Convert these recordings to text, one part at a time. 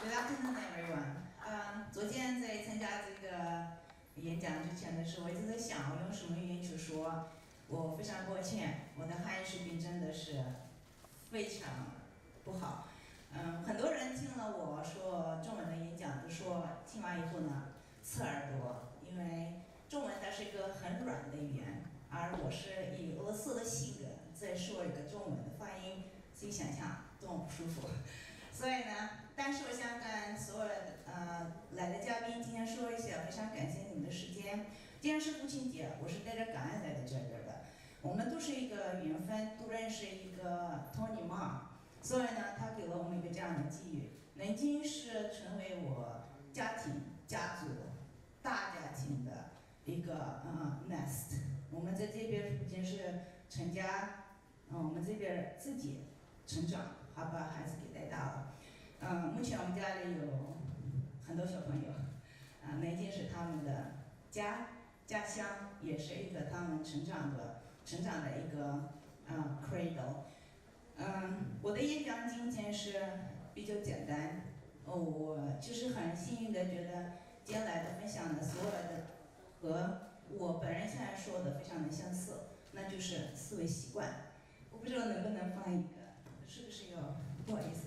Good afternoon, everyone. 昨天在参加这个演讲之前的时候，我一直在想，我用什么语言去说。我非常抱歉，我的汉语水平真的是非常不好。很多人听了我说中文的演讲，都说听完以后呢，刺耳朵，因为中文它是一个很软的语言，而我是以俄罗斯的性格在说一个中文的发音，自己想象多么不舒服。所以呢，但是我想跟所有的来的嘉宾今天说一下，非常感谢你们的时间。今天是父亲节，我是带着感恩来到这边的。我们都是一个缘分，都认识一个 Tony Ma， 所以呢，他给了我们一个这样的机遇。南京是成为我家庭、家族、大家庭的一个nest。我们在这边不仅是成家，我们这边自己成长，还把孩子给带大了。目前我们家里有很多小朋友，南京是他们的家乡，也是一个他们成长的一个cradle。我的演讲今天是比较简单，我就是很幸运的觉得今天来的分享的所有的和我本人现在说的非常的相似，那就是思维习惯。我不知道能不能放一个，是不是有？不好意思。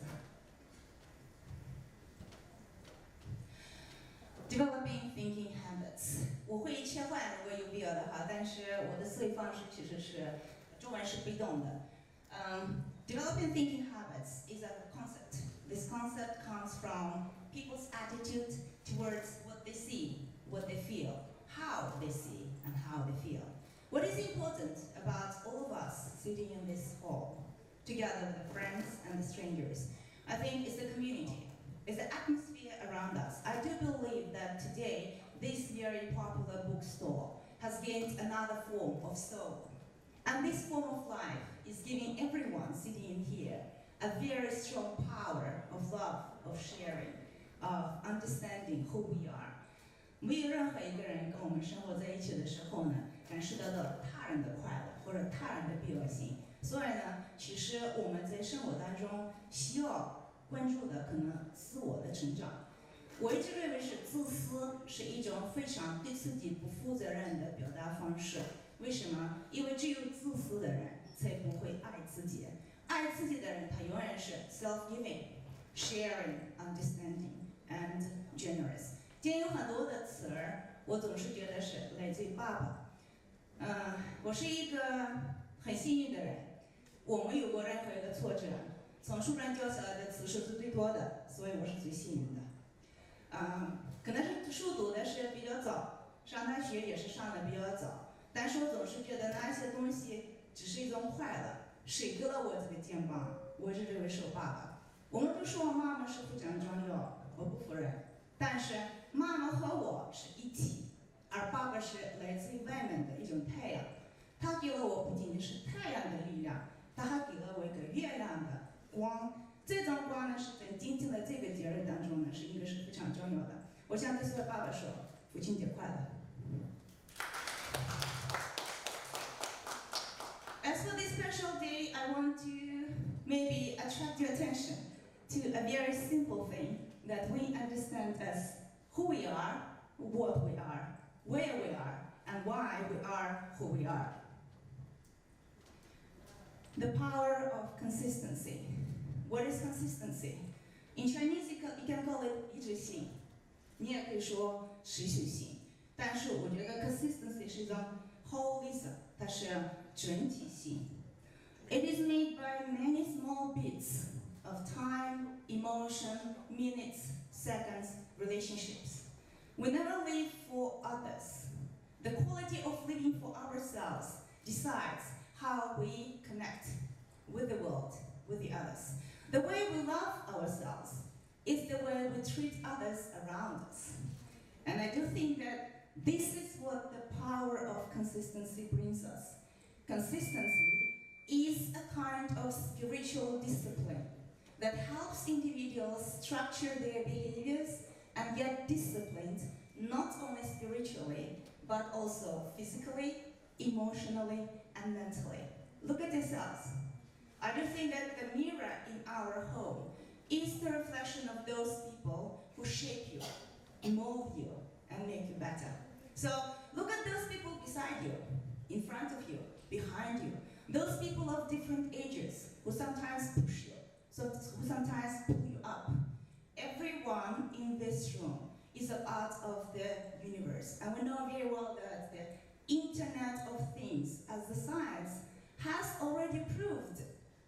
Developing thinking habits， 我会切换如果有必要的话，但是我的思维方式其实是中文是被动的。Developing thinking habits is a concept. This concept comes from people's attitude towards what they see, what they feel, how they see, and how they feel. What is important about all of us sitting in this hall, together with friends and strangers, I think it's the community. It's the atmosphere around us. I do believe that today, this very popular bookstore has gained another form of soul. And this form of life is giving everyone sitting in here a very strong power of love, of sharing, of understanding who we are. 没有任何一个人跟我们生活在一起的时候呢，感受得到他人的快乐或者他人的必要性。所以呢，其实我们在生活当中需要关注的可能自我的成长。我一直认为是自私是一种非常对自己不负责任的表达方式。为什么？因为只有自私的人才不会爱自己。爱自己的人，他永远是 self-giving, sharing, understanding, and generous。今天有很多的词儿，我总是觉得是来自于爸爸。我是一个很幸运的人，我没有过任何一个挫折。从书上教下来的词是最多的，所以我是最幸运的。可能是书读的是比较早，上大学也是上的比较早，但是我总是觉得那些东西只是一种快乐。谁给了我这个肩膀？我是认为是我爸爸。我们都说妈妈是非常重要，我不否认，但是妈妈和我是一体，而爸爸是来自于外面的一种太阳。他给了我不仅仅是太阳的力量，他还给了我一个月亮的光。这种光呢，是在今天的这个节日当中呢，是应该是非常重要的。我想对所有爸爸说，父亲节快乐。As for this special day, I want to maybe attract your attention to a very simple thing that we understand as who we are, what we are, where we are, and why we are who we are. The power of consistency. What is consistency? In Chinese, you can call it 一致性，你也可以说持续性。但是我觉得 consistency 是一种 holism， 它是整体性。It is made by many small bits of time, emotion, minutes, seconds, relationships. We never live for others. The quality of living for ourselves decides how we connect with the world, with the others. The way we love ourselves is the way we treat others around us. And I do think that this is what the power of consistency brings us. Consistency is a kind of spiritual discipline that helps individuals structure their behaviors and get disciplined not only spiritually, but also physically, emotionally, and mentally. Look at yourselves. I do think that the mirror in our home is the reflection of those people who shape you, mold you, and make you better. So look at those people beside you, in front of you, behind you. Those people of different ages who sometimes push you, who sometimes pull you up. Everyone in this room is a part of the universe. And we know very well that the Internet of Things, as the science, has already proved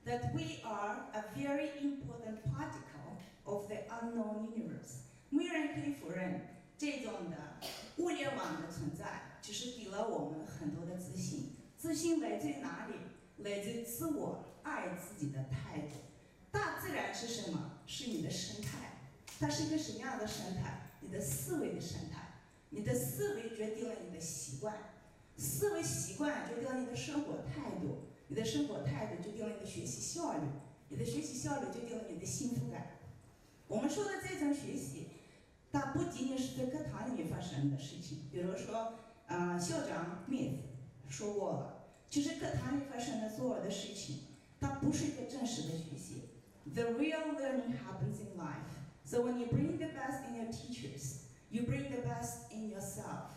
that we are a very important particle of the unknown universe. 没有人可以否认这种的物联网的存在，只是给了我们很多的自信。自信来自于哪里？来自于自我爱自己的态度。大自然是什么？是你的生态。它是一个什么样的生态？你的思维的生态。你的思维决定了你的习惯，思维习惯决定了你的生活态度，你的生活态度决定了你的学习效率，你的学习效率决定了你的幸福感。我们说的这种学习，它不仅仅是在课堂里面发生的事情，比如说，校长 Ms. 说过了，就是课堂里发生的所有的事情，它不是一个真实的学习。The real learning happens in life. So when you bring the best in your teachers, you bring the best in yourself.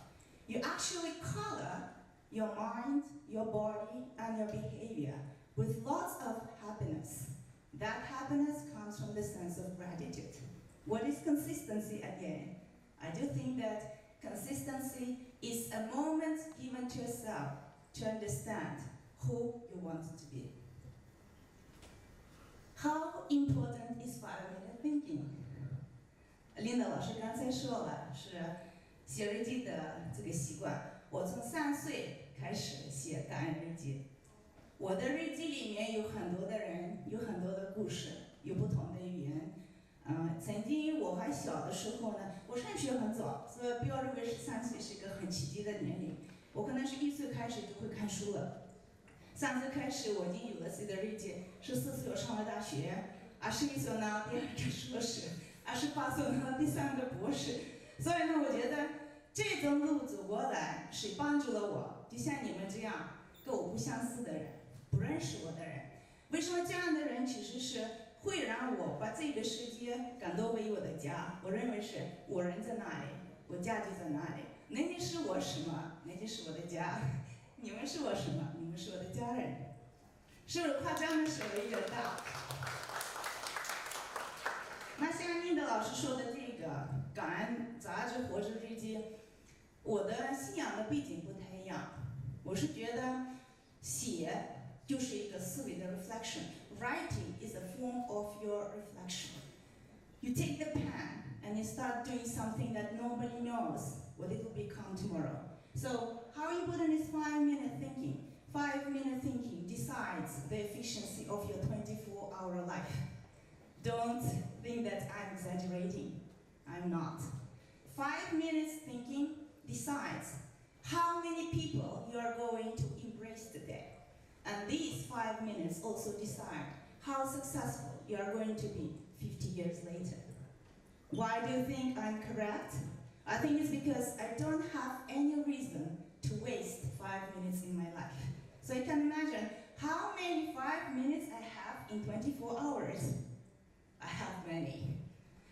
You actually color your mind, your body, and your behavior with lots of happiness. That happiness comes from the sense of gratitude. What is consistency again? I do think that consistency is a moment given to yourself to understand who you want to be. How important is 5-minute thinking? 琳达老师刚才说了，是写日记的这个习惯。我从3岁开始写感恩日记。我的日记里面有很多的人，有很多的故事，有不同的语言。曾经我还小的时候呢，我上学很早，所以不要认为13岁是一个很奇迹的年龄。我可能是1岁开始就会看书了。3岁开始我已经有了自己的日记，14岁我上了大学，21岁呢第2个硕士，28岁呢第3个博士。所以呢，我觉得这种路走过来是帮助了我，就像你们这样跟我不相似的人，不认识我的人。为什么这样的人其实是会让我把这个世界感到为我的家？我认为是我人在那里，我家就在那里。那你是我什么？那就是我的家。你们是我什么？你们是我的家人。是不是夸张的说的有点大？那像您的老师说的这个感恩杂志或者日记，我的信仰的背景不太一样。我是觉得写就是一个思维的 reflection。Writing is a form of your reflection. You take the pen and you start doing something that nobody knows what it will become tomorrow. So how important is 5-minute thinking? 5-minute thinking decides the efficiency of your 24-hour life. Don't think that I'm exaggerating. I'm not. 5 minutes thinking decides how many people you are going to embrace today. And these 5 minutes also decide how successful you are going to be 50 years later. Why do you think I'm correct? I think it's because I don't have any reason to waste 5 minutes in my life. So you can imagine how many 5 minutes I have in 24 hours. I have many.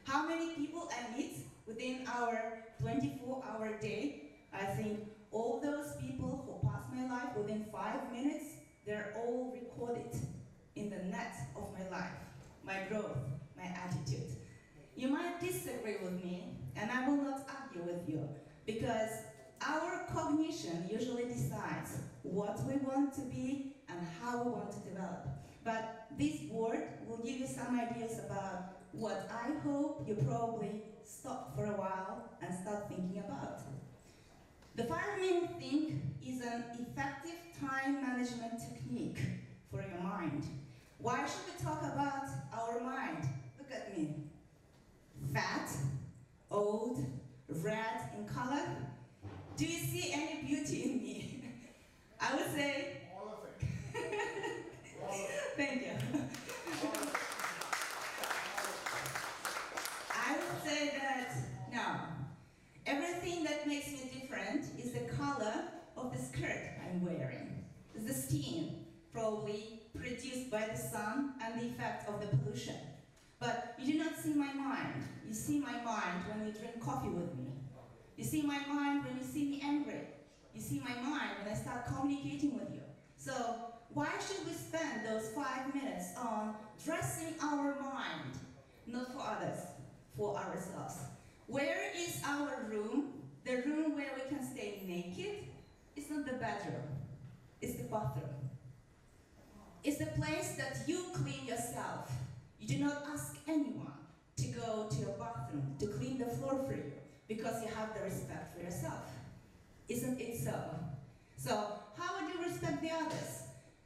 How many people I meet within our 24-hour day? I think all those people who pass my life within 5 minutes, they're all recorded in the net of my life, my growth, my attitude. You might disagree with me, and I will not argue with you, because our cognition usually decides what we want to be and how we want to develop. But this board will give you some ideas about what I hope you probably stop for a while and start thinking about. The 5-minute think is an effective time management technique for your mind. Why should we talk about our mind? Look at me. Fat, old, red in color. Do you see any beauty in me? I would say... All of it. Thank you. I would say that, no. Everything that makes me different is the color of the skirt I'm wearing. It's the skin, probably produced by the sun and the effect of the pollution. But you do not see my mind. You see my mind when you drink coffee with me. You see my mind when you see me angry. You see my mind when I start communicating with you. So why should we spend those 5 minutes on dressing our mind, not for others, for ourselves? Where is our room? The room where we can stay naked? It's not the bedroom. It's the bathroom. It's the place that you clean yourself. You do not ask anyone to go to your bathroom to clean the floor for you because you have the respect for yourself. Isn't it so? So how would you respect the others?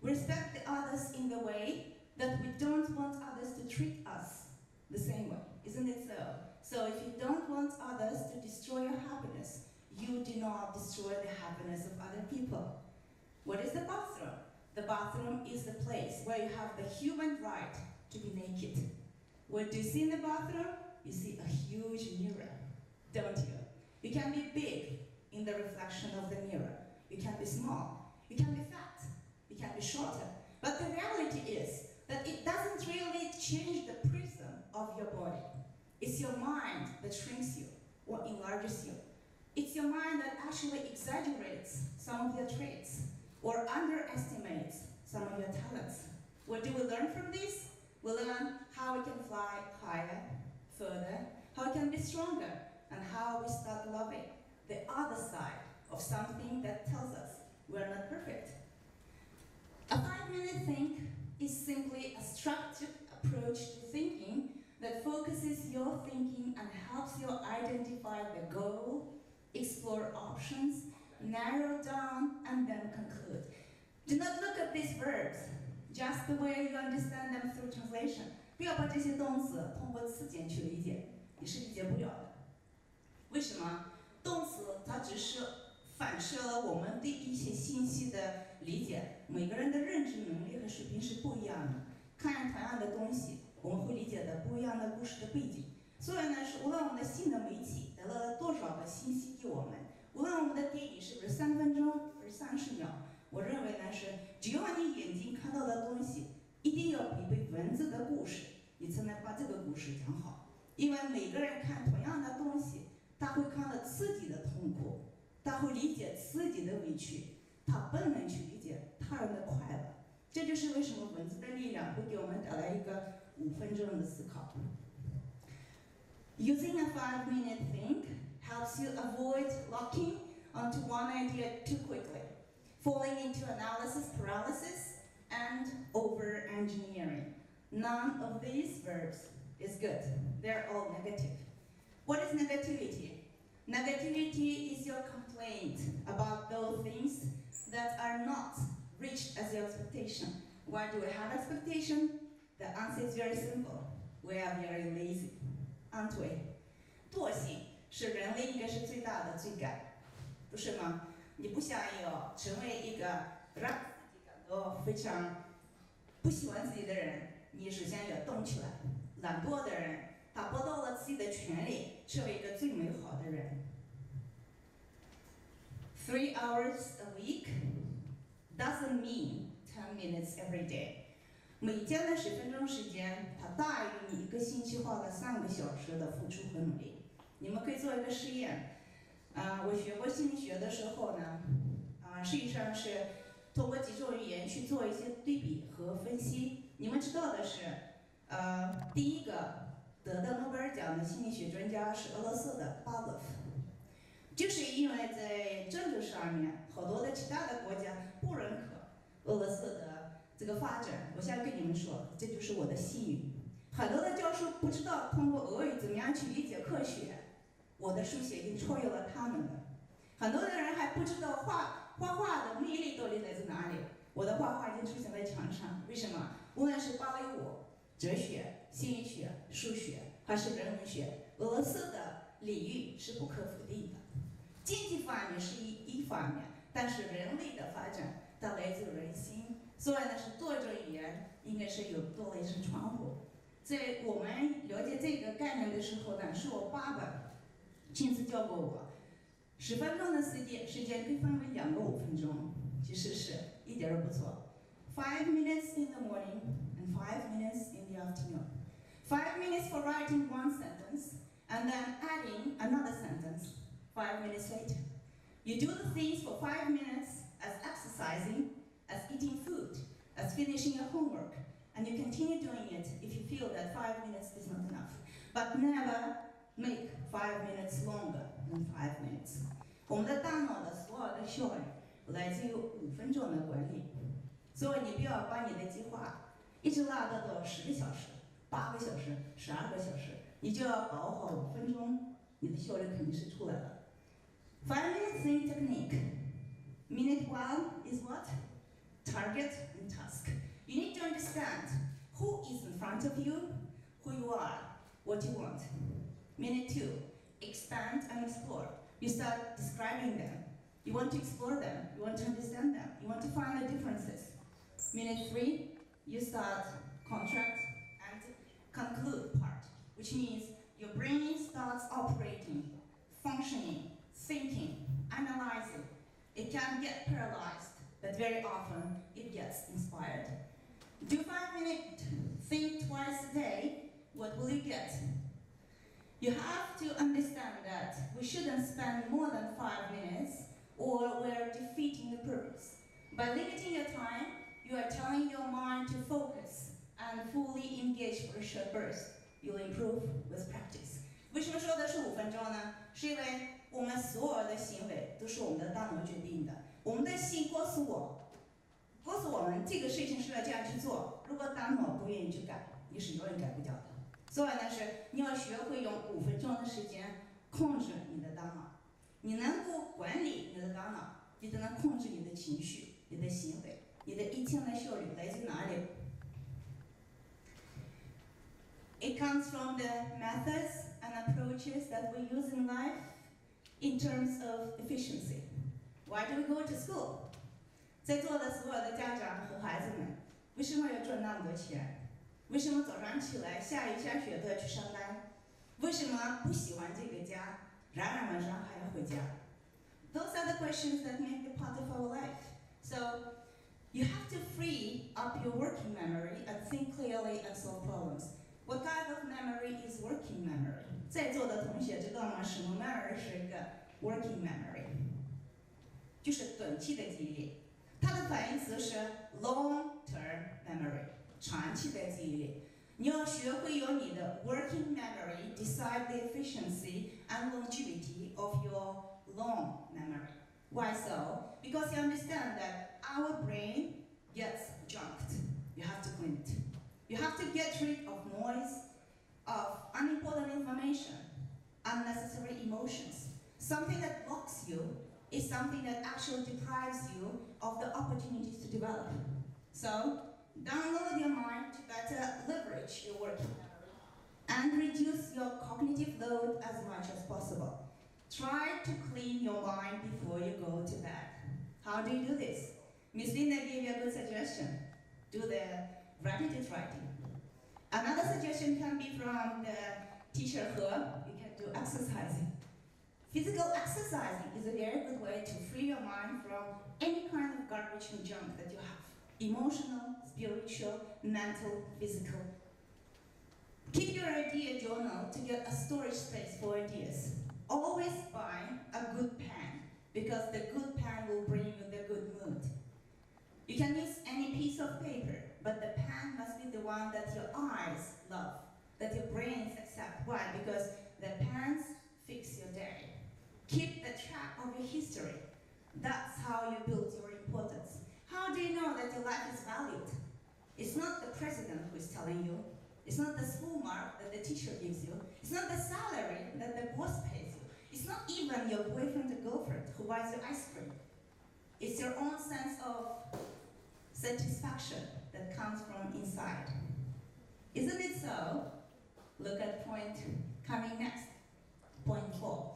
We respect the others in the way that we don't want others to treat us the same way. Isn't it so? So if you don't want others to destroy your happiness, you do not destroy the happiness of other people. What is the bathroom? The bathroom is the place where you have the human right to be naked. What do you see in the bathroom? You see a huge mirror, don't you? You can be big in the reflection of the mirror. You can be small. You can be fat. You can be shorter. But the reality is that it doesn't really change the prism of your body. It's your mind that shrinks you or enlarges you. It's your mind that actually exaggerates some of your traits or underestimates some of your talents. What do we learn from this? We learn how we can fly higher, further, how we can be stronger, and how we start loving the other side of something that tells us we're not perfect. A 5-minute think is simply a structured approach to thinking that focuses your thinking and helps you identify the goal, explore options, narrow down, and then conclude. Do not look at these verbs just the way you understand them through translation. 不要把这些动词通过词典去理解，你是理解不了的。为什么？动词它只是反射了我们对一些信息的理解，每个人的认知能力和水平是不一样的。看同样的东西，我们会理解的不一样的故事的背景。所以呢，是无论我们的新的媒体得到了多少个信息给我们，无论我们的电影是不是3分钟或者30秒，我认为呢是，只要你眼睛看到的东西，一定要匹配文字的故事，你才能把这个故事讲好。因为每个人看同样的东西，他会看到自己的痛苦，他会理解自己的委屈，他不能去理解他人的快乐。这就是为什么文字的力量会给我们带来一个5分钟的思考。Using a 5-minute think helps you avoid locking onto one idea too quickly, falling into analysis paralysis, and over-engineering. None of these verbs is good. They're all negative. What is negativity? Negativity is your complaint about those things that are not reached as your expectation. Why do we have expectation? The answer is very simple. We are very lazy, aren't we? 惰性是人类应该是最大的罪感，不是吗？你不想要成为一个让自己感到非常不喜欢自己的人，你首先要动起来。懒惰的人，他剥夺了自己的权利，成为一个最美好的人。3 hours a week doesn't mean 10 minutes every day. 每天的10分钟时间，它大于你1个星期花了3个小时的付出和努力。你们可以做一个实验。我学过心理学的时候呢，实际上是通过几种语言去做一些对比和分析。你们知道的是，第一个得到诺贝尔奖的心理学专家是俄罗斯的巴洛夫，就是因为在政治上面，好多的其他的国家不认可俄罗斯的这个发展。我想跟你们说，这就是我的幸运。很多的教授不知道通过俄语怎么样去理解科学，我的书写已经超越了他们的。很多的人还不知道画画的魅力到底来自哪里，我的画画已经出现在墙上。为什么？无论是芭蕾舞、哲学、心理学、数学还是人文学，俄罗斯的领域是不可否定的。经济方面是一方面，但是人类的发展它来自人心，所以呢是多种语言应该是有多了一扇窗户。在我们了解这个概念的时候呢，是我爸爸亲自教过我，10分钟的时间可以分为2个5分钟，其实是一点儿不错。5 minutes in the morning and 5 minutes in the afternoon. 5 minutes for writing one sentence, and then adding another sentence 5 minutes later. You do the things for 5 minutes as exercising, as eating food, as finishing your homework, and you continue doing it if you feel that 5 minutes is not enough. But never make 5 minutes longer than 5 minutes. 我们的大脑的所有的效率来自于5分钟的管理，所以你不要把你的计划一直拉到10个小时、8个小时、12个小时，你就要把握好5分钟，你的效率肯定是出来了。5-minute think technique. Minute 1 is what? Target and task. You need to understand who is in front of you, who you are, what you want. Minute 2, expand and explore. You start describing them. You want to explore them. You want to understand them. You want to find the differences. Minute 3, you start contract and conclude part, which means your brain starts operating, functioning, thinking, analyzing. It can get paralyzed, but very often it gets inspired. Do 5 minutes, think twice a day. What will you get? You have to understand that we shouldn't spend more than 5 minutes or we're defeating the purpose. By limiting your time, you are telling your mind to focus and fully engage for a short burst. You'll improve with practice. 为什么说的是5分钟呢？是因为我们所有的行为都是我们的大脑决定的。我们的心告诉我们这个事情是要这样去做。如果大脑不愿意去改，你是永远改不掉的。所以呢，是你要学会用5分钟的时间控制你的大脑。你能够管理你的大脑，你就能控制你的情绪、你的行为、你的一天的效率来自哪里？It comes from the methods and approaches that we use in life in terms of efficiency. Why do we go to school? 在座的所有的家长和孩子们，为什么要赚那么多钱？为什么早上起来下雨下雪都要去上班？为什么不喜欢这个家，然而晚上还要回家？ Those are the questions that make a part of our life. So you have to free up your working memory and think clearly and solve problems. What kind of memory is working memory? 在座的同学知道吗？什么 memory 是一个 working memory？ 就是短期的记忆力。它的反义词是 long-term memory， 长期的记忆力。你要学会用你的 working memory decide the efficiency and longevity of your long memory. Why so? Because you understand that our brain gets junked. You have to clean it. You have to get rid of noise, of unimportant information, unnecessary emotions. Something that blocks you is something that actually deprives you of the opportunities to develop. So, download your mind to better leverage your working memory and reduce your cognitive load as much as possible. Try to clean your mind before you go to bed. How do you do this? Miss Linda gave you a good suggestion. Do the gratitude writing. Another suggestion can be from the teacher He. You can do exercising. Physical exercising is a very good way to free your mind from any kind of garbage and junk that you have. Emotional, spiritual, mental, physical. Keep your idea journal to get a storage space for ideas. Always buy a good pen, because the good pen will bring you the good mood. You can use any piece of paper, but the pen must be the one that your eyes love, that your brains accept. Why? Because the pens fix your day. Keep the track of your history. That's how you build your importance. How do you know that your life is valued? It's not the president who is telling you. It's not the school mark that the teacher gives you. It's not the salary that the boss pays you. It's not even your boyfriend or girlfriend who buys you ice cream. It's your own sense of satisfaction that comes from inside. Isn't it so? Look at point coming next. Point 4.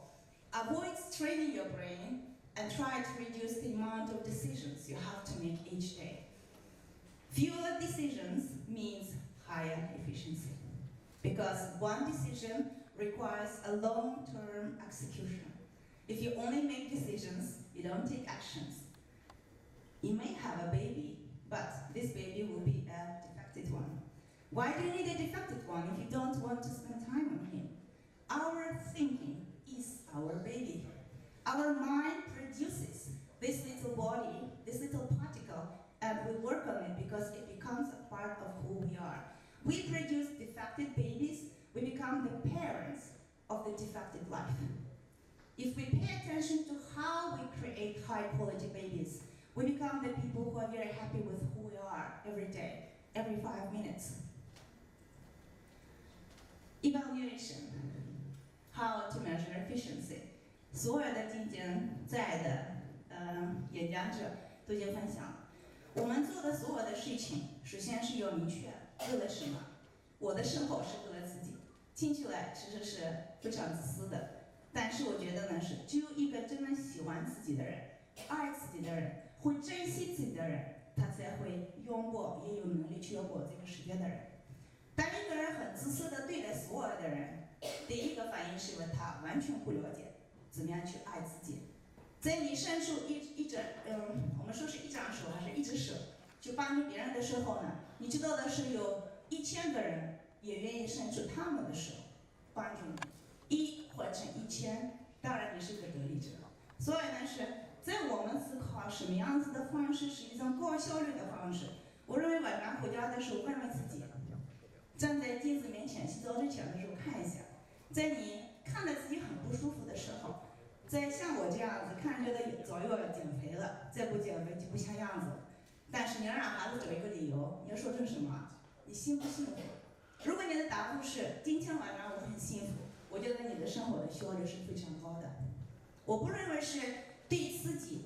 Avoid straining your brain and try to reduce the amount of decisions you have to make each day. Fewer decisions means higher efficiency, because one decision requires a long-term execution. If you only make decisions, you don't take actions. You may have a baby, but this baby will be a defective one. Why do you need a defective one if you don't want to spend time on him? Our thinking is our baby. Our mind produces this little body, this little particle, and we work on it because it becomes a part of who we are. We produce defective babies, we become the parents of the defective life. If we pay attention to how we create high-quality babies, we become the people who are very happy with who we are every day, every 5 minutes. Evaluation, how to measure efficiency. 所有的今天在的演讲者都已经分享了，我们做的所有的事情，首先是要明确为了什么。我的生活是为了自己，听起来其实是非常自私的。但是我觉得呢，是只有一个真正喜欢自己的人、爱自己的人、会珍惜自己的人，他才会拥抱，也有能力去拥抱这个世界的人。当一个人很自私的对待所有的人，第一个反应是因为他完全不了解怎么样去爱自己。在你伸出我们说是一张手还是一只手去帮助别人的时候呢，你知道的是有1000个人也愿意伸出他们的手帮助你，1换成1000，当然你是个得利者。所以呢，是在我们思考什么样子的方式是一种高效率的方式。我认为晚上回家的时候问问自己，站在镜子面前洗澡之前的时候看一下，在你看着自己很不舒服的时候，在像我这样子看着的早要减肥了，再不减肥就不像样子了。但是你要让孩子找一个理由，你要说成什么？你幸不幸福？如果你的答复是今天晚上我很幸福，我觉得你的生活的效率是非常高的。我不认为是对自己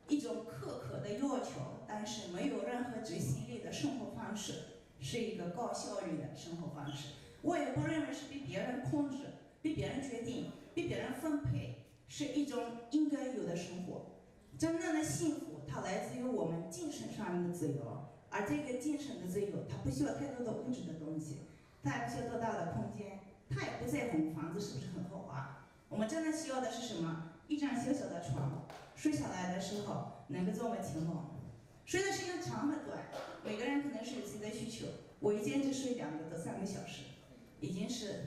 一种苛刻的要求，但是没有任何执行力的生活方式是一个高效率的生活方式。我也不认为是被别人控制、被别人决定、被别人分配是一种应该有的生活。真正的幸福，它来自于我们精神上面的自由，而这个精神的自由，它不需要太多的物质的东西，它也不需要多大的空间，它也不在乎你房子是不是很豪华。我们真的需要的是什么？一张小小的床，睡下来的时候能够做个情梦。睡的时间长和短，每个人可能是有自己的需求。我一天只睡2个到3个小时，已经是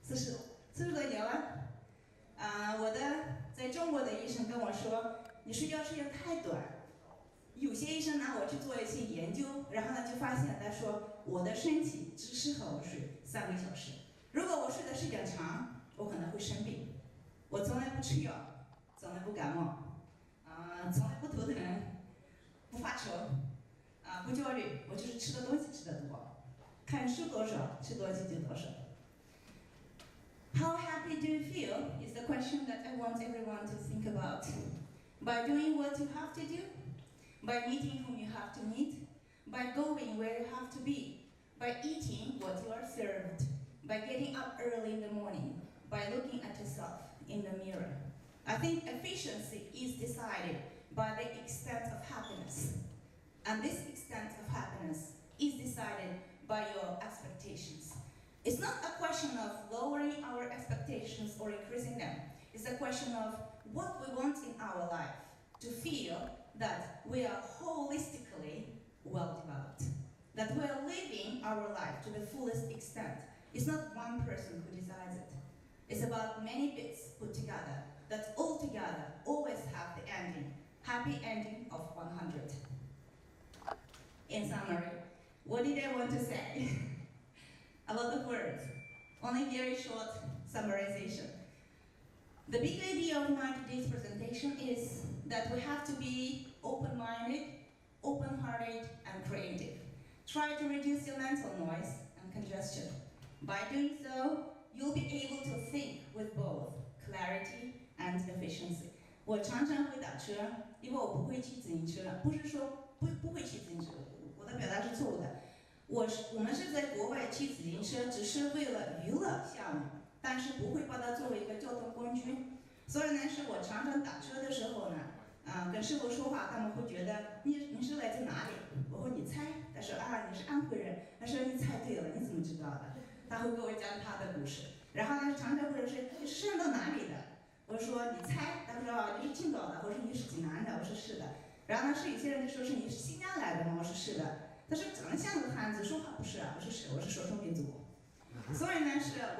40多年了。我的在中国的医生跟我说，你睡觉时间太短。有些医生拿我去做一些研究，然后呢就发现他说我的身体只适合我睡3个小时。如果我睡的时间长，我可能会生病。我从来不吃药，从来不感冒，从来不头疼，不发愁，不焦虑。我就是吃的东西吃得多，看书多少，吃多少就多少。How happy do you feel is the question that I want everyone to think about. By doing what you have to do, by meeting whom you have to meet, by going where you have to be, by eating what you are served, by getting up early in the morning, by looking at yourself in the mirror. I think efficiency is decided by the extent of happiness. And this extent of happiness is decided by your expectations. It's not a question of lowering our expectations or increasing them. It's a question of what we want in our life to feel that we are holistically well developed, that we are living our life to the fullest extent. It's not one person who decides it. It's about many bits put together that all together always have the ending, happy ending of 100. In summary, what did I want to say? A lot of words, only very short summarization. The big idea of my today's presentation is that we have to be open-minded, open-hearted, and creative. Try to reduce your mental noise and congestion. By doing so, you'll be able to think with both clarity and efficiency. 我常常会打车，因为我不会骑自行车，不是说不会骑自行车，我的表达是错误的。我们是在国外骑自行车，只是为了娱乐项目，但是不会把它作为一个交通工具。所以呢，是我常常打车的时候呢，跟师傅说话，他们会觉得你是来自哪里？我说你猜，他说你是安徽人，他说你猜对了，你怎么知道的？他会给我讲他的故事。然后呢，常常会说你是山东哪里的？我说你猜，他说你是青岛的，我说你是济南的，我说是的。然后呢，是有些人就说是你是新疆来的吗？我说是的。他是长得像个汉子，说话不是啊，我是少数民族。所以呢，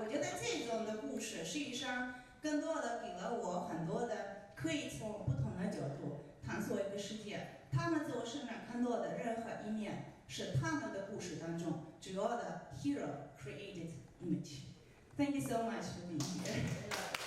我觉得这种的故事实际上更多的给了我很多的可以从不同的角度探索一个世界。他们在我身上看到的任何一面，是他们的故事当中主要的 hero created image。Thank you so much for being here.